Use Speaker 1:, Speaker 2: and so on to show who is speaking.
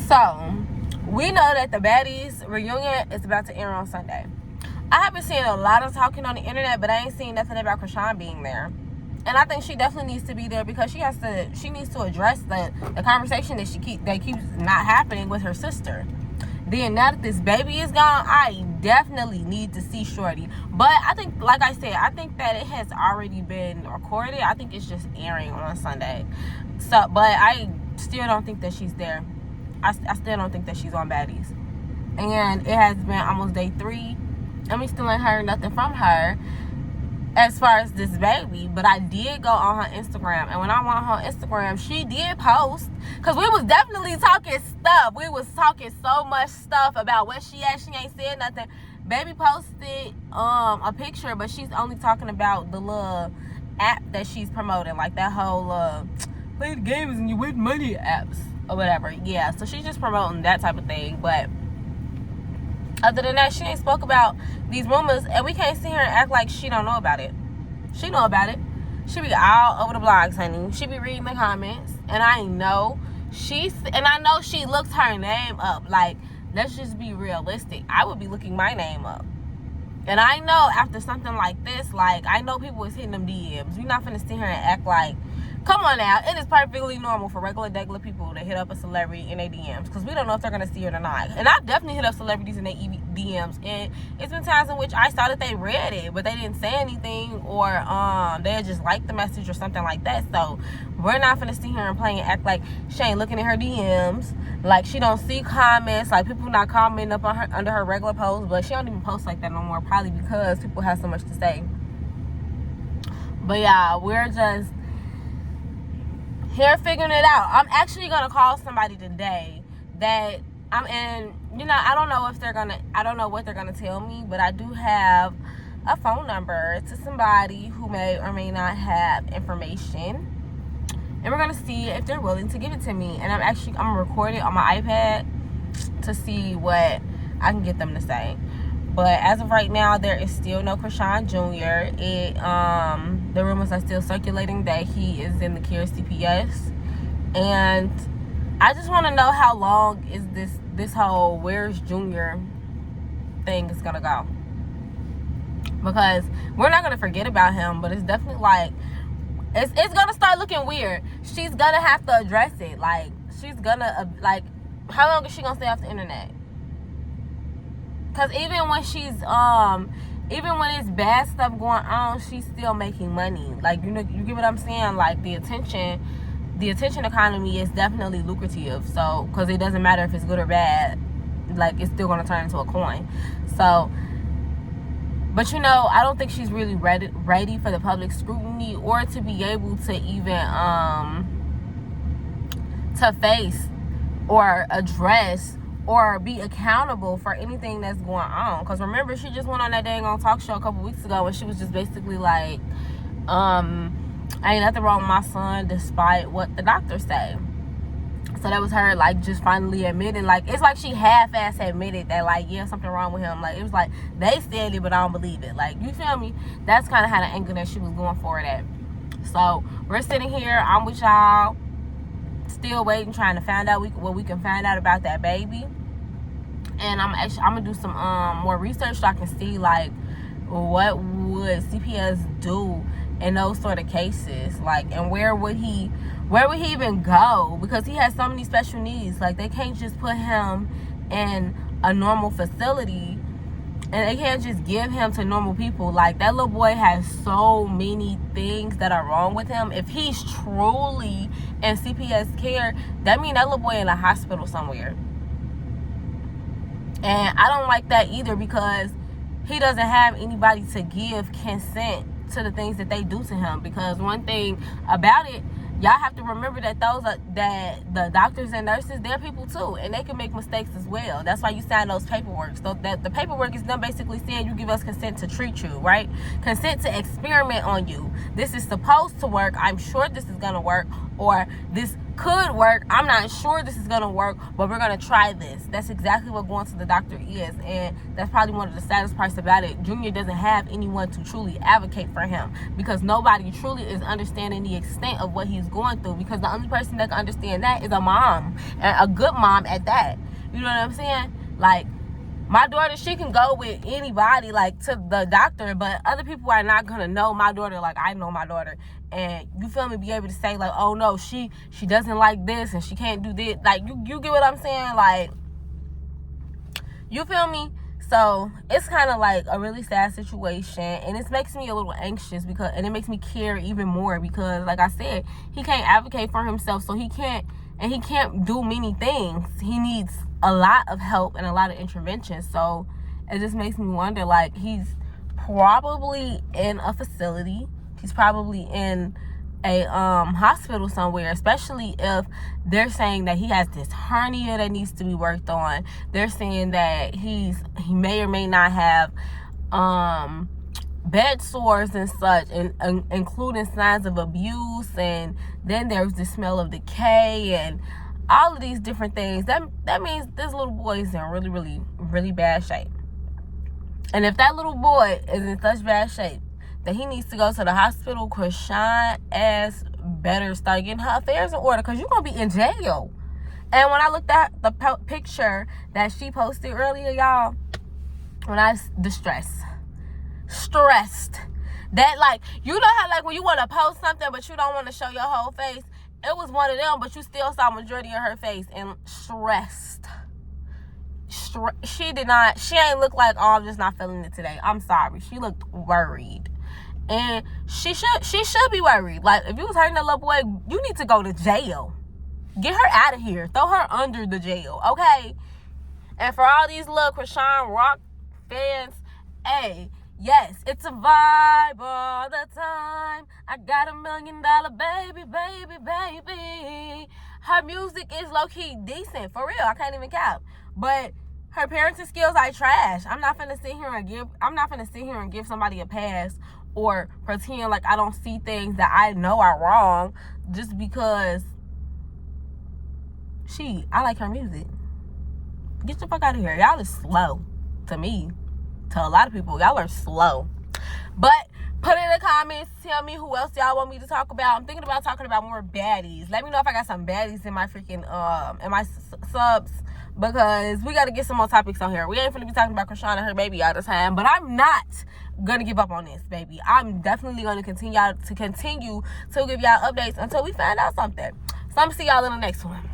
Speaker 1: So, we know that the Baddies Reunion is about to air on Sunday. I have been seeing a lot of talking on the internet, but I ain't seen nothing about Chrisean being there. And I think she definitely needs to be there because she needs to address the conversation that keeps not happening with her sister. Then now that this baby is gone, I definitely need to see Shorty. But I think, like I said, I think that it has already been recorded. I think it's just airing on Sunday. So, but I still don't think that she's there. I still don't think that she's on Baddies. And it has been almost day 3. And we still ain't heard nothing from her as far as this baby. But I did go on her Instagram. And when I went on her Instagram, she did post. Because we was definitely talking stuff. We was talking so much stuff about what she actually ain't said nothing. Baby posted a picture, but she's only talking about the little app that she's promoting. Like that whole play the games and you win money apps or whatever. Yeah, so she's just promoting that type of thing. But other than that, she ain't spoke about these rumors, and we can't sit here and act like she don't know about it. She know about it. She be all over the blogs, honey. She be reading the comments, and I know she looks her name up. Like, let's just be realistic. I would be looking my name up. And I know after something like this, like, I know people is hitting them DMs. We're not finna sit here and act like, come on now, it is perfectly normal for regular people to hit up a celebrity in their DMs because we don't know if they're going to see it or not. And I've definitely hit up celebrities in their DMs, and it's been times in which I saw that they read it, but they didn't say anything, or they just liked the message or something like that. So we're not going to sit here and play and act like she ain't looking at her DMs, like she don't see comments, like people not commenting up on her under her regular posts, but she don't even post like that no more, probably because people have so much to say. But yeah, we're just here figuring it out. I'm actually gonna call somebody today that I don't know what they're gonna tell me, but I do have a phone number to somebody who may or may not have information, and we're gonna see if they're willing to give it to me. And I'm gonna record it on my iPad to see what I can get them to say. But as of right now, there is still no Chrisean Jr. The rumors are still circulating that he is in the care CPS. And I just want to know how long is this whole where's Junior thing is going to go. Because we're not going to forget about him, but it's definitely like, it's going to start looking weird. She's going to have to address it. Like, she's going to, how long is she going to stay off the internet? Because even when it's bad stuff going on, she's still making money. Like, you get what I'm saying? Like, the attention economy is definitely lucrative. So, because it doesn't matter if it's good or bad, like, it's still going to turn into a coin. So, but I don't think she's really ready for the public scrutiny or to be able to even to face or address or be accountable for anything that's going on. Because remember, she just went on that dang on talk show a couple weeks ago and she was just basically like, ain't nothing wrong with my son despite what the doctors say. So that was her, like, just finally admitting, like, it's like she half-ass admitted that, like, yeah, something wrong with him. Like, it was like, they said it, but I don't believe it. Like, you feel me? That's kind of how the angle that she was going for it at. So we're sitting here, I'm with y'all, still waiting, trying to find out what we can find out about that baby. And I'm gonna do some more research so I can see, like, what would CPS do in those sort of cases, like, and where would he even go, because he has so many special needs. Like, they can't just put him in a normal facility and they can't just give him to normal people. Like, that little boy has so many things that are wrong with him. If he's truly in CPS care, that means that little boy in a hospital somewhere. And I don't like that either, because he doesn't have anybody to give consent to the things that they do to him. Because one thing about it, y'all have to remember that that the doctors and nurses, they're people too, and they can make mistakes as well. That's why you sign those paperwork. So that the paperwork is them basically saying you give us consent to treat you, right? Consent to experiment on you. This is supposed to work. I'm sure this is gonna work, or this could work. I'm not sure this is going to work, but we're going to try this. That's exactly what going to the doctor is. And that's probably one of the saddest parts about it. Junior doesn't have anyone to truly advocate for him, because nobody truly is understanding the extent of what he's going through, because the only person that can understand that is a mom, and a good mom at that. You know what I'm saying? Like, my daughter, she can go with anybody, like, to the doctor, but other people are not going to know my daughter like I know my daughter. And, you feel me, be able to say, like, oh, no, she doesn't like this, and she can't do this. Like, you get what I'm saying? Like, you feel me? So, it's kind of, like, a really sad situation, and it makes me a little anxious, and it makes me care even more, because, like I said, he can't advocate for himself, so he can't do many things. He needs a lot of help and a lot of intervention. So it just makes me wonder, like, he's probably in a facility. He's probably in a hospital somewhere, especially if they're saying that he has this hernia that needs to be worked on. They're saying that he may or may not have bed sores and such, and including signs of abuse, and then there's the smell of decay and all of these different things. That means this little boy is in really, really, really bad shape. And if that little boy is in such bad shape that he needs to go to the hospital, Chrisean ass better start getting her affairs in order, because you're going to be in jail. And when I looked at the picture that she posted earlier, y'all, when I stressed that, like, you know how, like, when you want to post something but you don't want to show your whole face, it was one of them, but you still saw majority of her face. And stressed. She ain't look like, oh, I'm just not feeling it today. I'm sorry. She looked worried. And she should be worried. Like, if you was hurting that little boy, you need to go to jail. Get her out of here. Throw her under the jail, okay? And for all these little Chrisean Rock fans, hey, yes, it's a vibe all the time. I got $1 million baby, baby, baby. Her music is low-key decent, for real. I can't even cap. But her parenting skills are trash. I'm not finna sit here and give somebody a pass, or pretend like I don't see things that I know are wrong just because I like her music. Get the fuck out of here. Y'all is slow to me. To a lot of people, y'all are slow. But put it in the comments. Tell me who else y'all want me to talk about. I'm thinking about talking about more baddies. Let me know if I got some baddies in my freaking in my subs, because we got to get some more topics on here. We ain't finna be talking about Chrisean and her baby all the time, but I'm not gonna give up on this, baby. I'm definitely gonna continue to give y'all updates until we find out something. So I'm gonna see y'all in the next one.